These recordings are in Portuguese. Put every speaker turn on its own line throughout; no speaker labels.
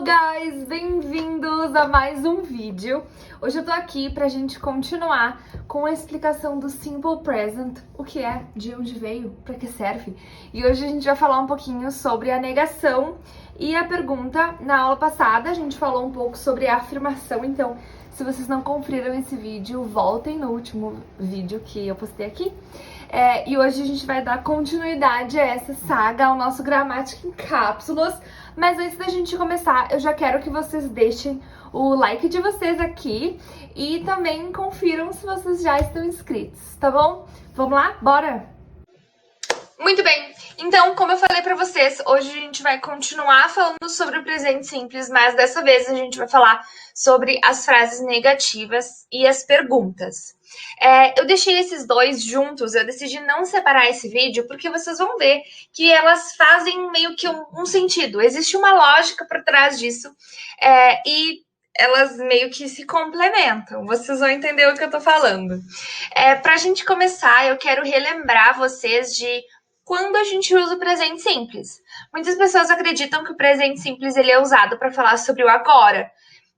guys! Bem-vindos a mais um vídeo. Hoje eu tô aqui pra gente continuar com a explicação do Simple Present, o que é, de onde veio, pra que serve. E hoje a gente vai falar um pouquinho sobre a negação e a pergunta. Na aula passada a gente falou um pouco sobre a afirmação, então se vocês não conferiram esse vídeo, voltem no último vídeo que eu postei aqui. E hoje a gente vai dar continuidade a essa saga, ao nosso Gramática em Cápsulas. Mas antes da gente começar, eu já quero que vocês deixem o like de vocês aqui e também confiram se vocês já estão inscritos, tá bom? Vamos lá? Bora! Muito bem, então, como eu falei pra vocês, hoje a gente vai continuar falando sobre o presente simples, mas dessa vez a gente vai falar sobre as frases negativas e as perguntas. Eu deixei esses dois juntos, eu decidi não separar esse vídeo, porque vocês vão ver que elas fazem meio que um sentido. Existe uma lógica por trás disso, e elas meio que se complementam. Vocês vão entender o que eu tô falando. Pra gente começar, eu quero relembrar vocês de quando a gente usa o presente simples. Muitas pessoas acreditam que o presente simples ele é usado para falar sobre o agora.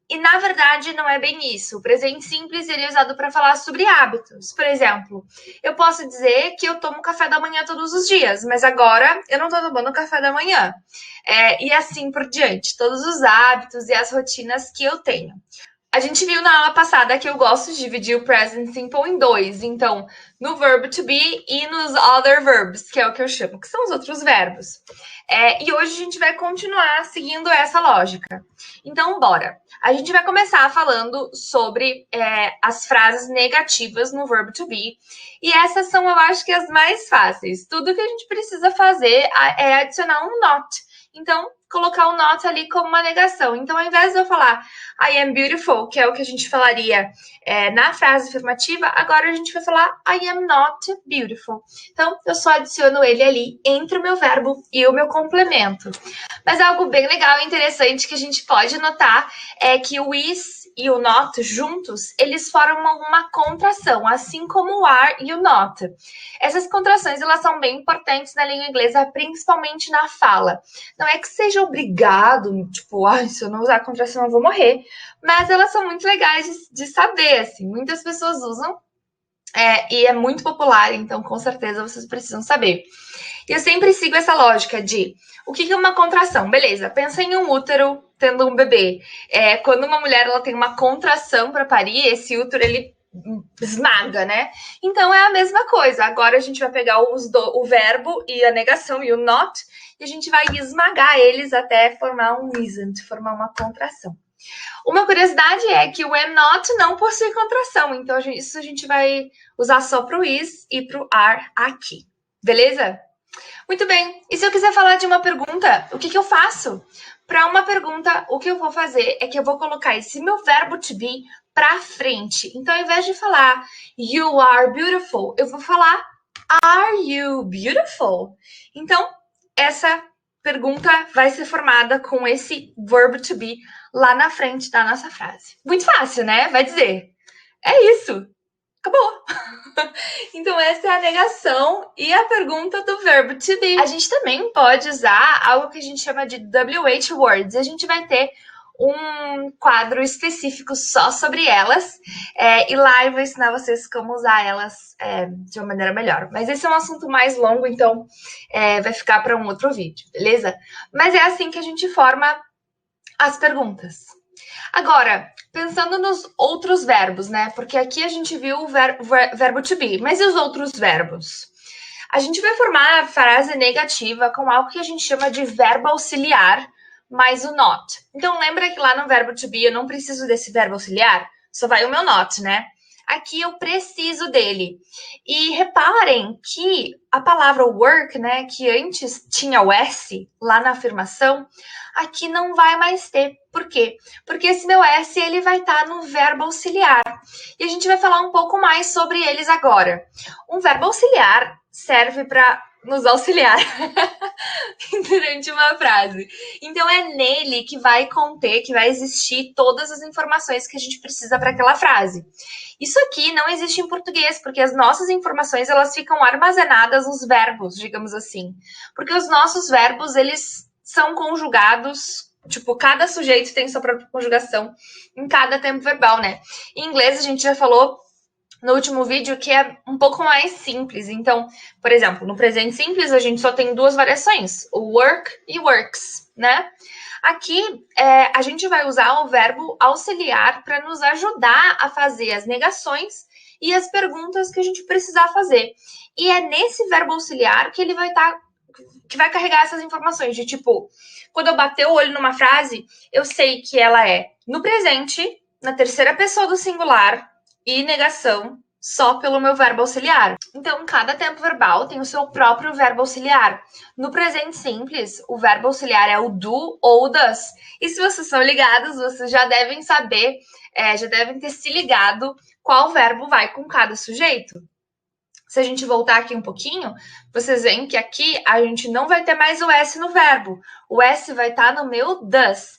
E, na verdade, não é bem isso. O presente simples ele é usado para falar sobre hábitos. Por exemplo, eu posso dizer que eu tomo café da manhã todos os dias, mas agora eu não estou tomando café da manhã. E assim por diante, todos os hábitos e as rotinas que eu tenho. A gente viu na aula passada que eu gosto de dividir o present simple em dois. Então, no verbo to be e nos other verbs, que é o que eu chamo, que são os outros verbos. E hoje a gente vai continuar seguindo essa lógica. Então, bora! A gente vai começar falando sobre as frases negativas no verbo to be. E essas são, eu acho que, as mais fáceis. Tudo que a gente precisa fazer é adicionar um not. Então, colocar o not ali como uma negação. Então, ao invés de eu falar I am beautiful, que é o que a gente falaria na frase afirmativa, agora a gente vai falar I am not beautiful. Então, eu só adiciono ele ali entre o meu verbo e o meu complemento. Mas algo bem legal e interessante que a gente pode notar é que o is e o not juntos, eles formam uma contração, assim como o are e o not. Essas contrações, elas são bem importantes na língua inglesa, principalmente na fala. Não é que seja obrigado, tipo, se eu não usar a contração eu vou morrer. Mas elas são muito legais de saber, assim. Muitas pessoas usam e é muito popular, então com certeza vocês precisam saber. E eu sempre sigo essa lógica de o que é uma contração? Beleza, pensa em um útero tendo um bebê. Quando uma mulher ela tem uma contração para parir, esse útero ele esmaga, né? Então é a mesma coisa. Agora a gente vai pegar o verbo e a negação e o not e a gente vai esmagar eles até formar um isn't, formar uma contração. Uma curiosidade é que o am not não possui contração, então isso a gente vai usar só para o is e para o are aqui, beleza? Muito bem, e se eu quiser falar de uma pergunta, o que eu faço? Para uma pergunta, o que eu vou fazer é que eu vou colocar esse meu verbo to be para frente. Então, ao invés de falar you are beautiful, eu vou falar are you beautiful? Então, essa pergunta vai ser formada com esse verbo to be lá na frente da nossa frase. Muito fácil, né? Vai dizer. É isso. Acabou. Então, essa é a negação e a pergunta do verbo to be. A gente também pode usar algo que a gente chama de WH words. A gente vai ter um quadro específico só sobre elas. E lá eu vou ensinar vocês como usar elas de uma maneira melhor. Mas esse é um assunto mais longo, então vai ficar para um outro vídeo, beleza? Mas é assim que a gente forma as perguntas. Agora, pensando nos outros verbos, né? Porque aqui a gente viu o verbo to be, mas e os outros verbos? A gente vai formar a frase negativa com algo que a gente chama de verbo auxiliar mais o not. Então, lembra que lá no verbo to be eu não preciso desse verbo auxiliar? Só vai o meu not, né? Aqui eu preciso dele. E reparem que a palavra work, né, que antes tinha o S lá na afirmação, aqui não vai mais ter. Por quê? Porque esse meu S ele vai estar no verbo auxiliar. E a gente vai falar um pouco mais sobre eles agora. Um verbo auxiliar serve para nos auxiliar durante uma frase. Então, é nele que vai conter, que vai existir todas as informações que a gente precisa para aquela frase. Isso aqui não existe em português, porque as nossas informações, elas ficam armazenadas nos verbos, digamos assim. Porque os nossos verbos, eles são conjugados Tipo, cada sujeito tem sua própria conjugação em cada tempo verbal, né? Em inglês, a gente já falou no último vídeo que é um pouco mais simples. Então, por exemplo, no presente simples, a gente só tem duas variações, o work e works, né? Aqui, a gente vai usar o verbo auxiliar para nos ajudar a fazer as negações e as perguntas que a gente precisar fazer. E é nesse verbo auxiliar que ele vai que vai carregar essas informações de tipo, quando eu bater o olho numa frase, eu sei que ela é no presente, na terceira pessoa do singular e negação só pelo meu verbo auxiliar. Então, cada tempo verbal tem o seu próprio verbo auxiliar. No presente simples, o verbo auxiliar é o do ou o does. E se vocês são ligados, vocês já devem saber, já devem ter se ligado qual verbo vai com cada sujeito. Se a gente voltar aqui um pouquinho, vocês veem que aqui a gente não vai ter mais o S no verbo. O S vai estar no meu does.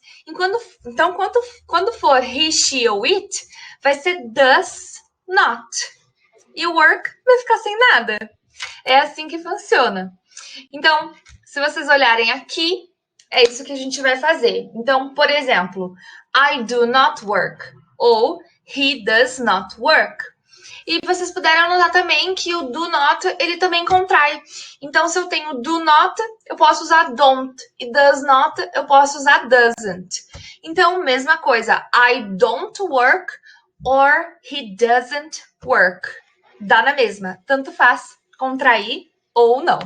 Então, quando for he, she ou it, vai ser does not. E o work vai ficar sem nada. É assim que funciona. Então, se vocês olharem aqui, é isso que a gente vai fazer. Então, por exemplo, I do not work ou he does not work. E vocês puderam notar também que o do not, ele também contrai. Então, se eu tenho do not, eu posso usar don't. E does not, eu posso usar doesn't. Então, mesma coisa. I don't work or he doesn't work. Dá na mesma. Tanto faz contrair ou não.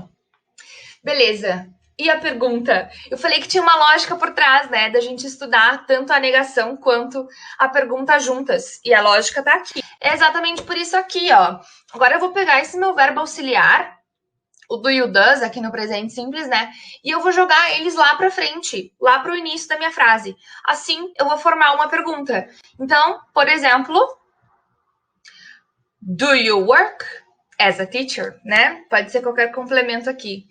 Beleza. E a pergunta? Eu falei que tinha uma lógica por trás, né? Da gente estudar tanto a negação quanto a pergunta juntas. E a lógica tá aqui. É exatamente por isso aqui, ó. Agora eu vou pegar esse meu verbo auxiliar, o do e o does, aqui no presente simples, né? E eu vou jogar eles lá pra frente, lá pro início da minha frase. Assim, eu vou formar uma pergunta. Então, por exemplo, do you work as a teacher, né? Pode ser qualquer complemento aqui.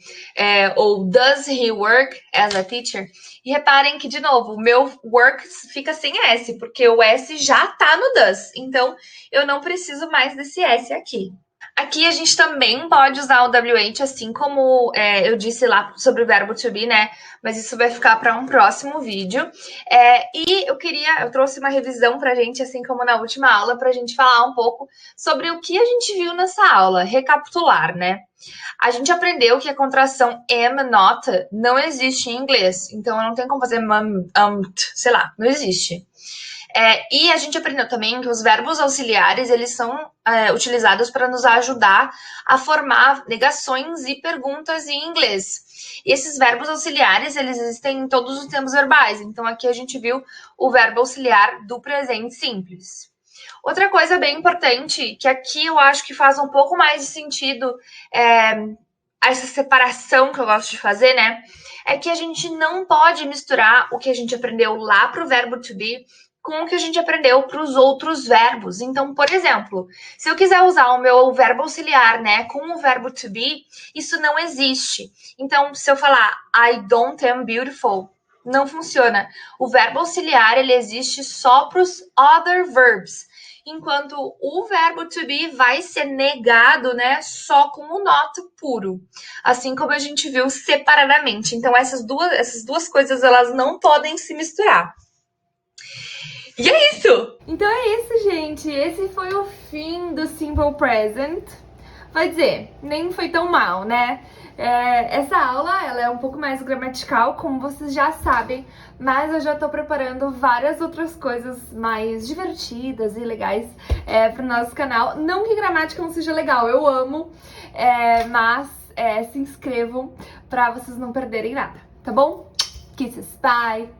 Ou does he work as a teacher? E reparem que, de novo, o meu work fica sem S, porque o S já tá no does. Então, eu não preciso mais desse S aqui. Aqui a gente também pode usar o WH, assim como eu disse lá sobre o verbo to be, né? Mas isso vai ficar para um próximo vídeo. E eu trouxe uma revisão pra gente, assim como na última aula, pra gente falar um pouco sobre o que a gente viu nessa aula, recapitular, né? A gente aprendeu que a contração am, not não existe em inglês. Então, eu não tenho como fazer sei lá, não existe. E a gente aprendeu também que os verbos auxiliares, eles são utilizados para nos ajudar a formar negações e perguntas em inglês. E esses verbos auxiliares, eles existem em todos os tempos verbais. Então, aqui a gente viu o verbo auxiliar do presente simples. Outra coisa bem importante, que aqui eu acho que faz um pouco mais de sentido essa separação que eu gosto de fazer, né? É que a gente não pode misturar o que a gente aprendeu lá para o verbo to be com o que a gente aprendeu para os outros verbos. Então, por exemplo, se eu quiser usar o meu verbo auxiliar, né, com o verbo to be, isso não existe. Então, se eu falar I don't am beautiful, não funciona. O verbo auxiliar, ele existe só para os other verbs, enquanto o verbo to be vai ser negado, né, só com o not puro. Assim como a gente viu separadamente. Então, essas duas coisas, elas não podem se misturar. E é isso! Então é isso, gente. Esse foi o fim do Simple Present. Vai dizer, nem foi tão mal, né? Essa aula, ela é um pouco mais gramatical, como vocês já sabem, mas eu já tô preparando várias outras coisas mais divertidas e legais pro nosso canal. Não que gramática não seja legal, eu amo, mas se inscrevam pra vocês não perderem nada, tá bom? Kisses, bye!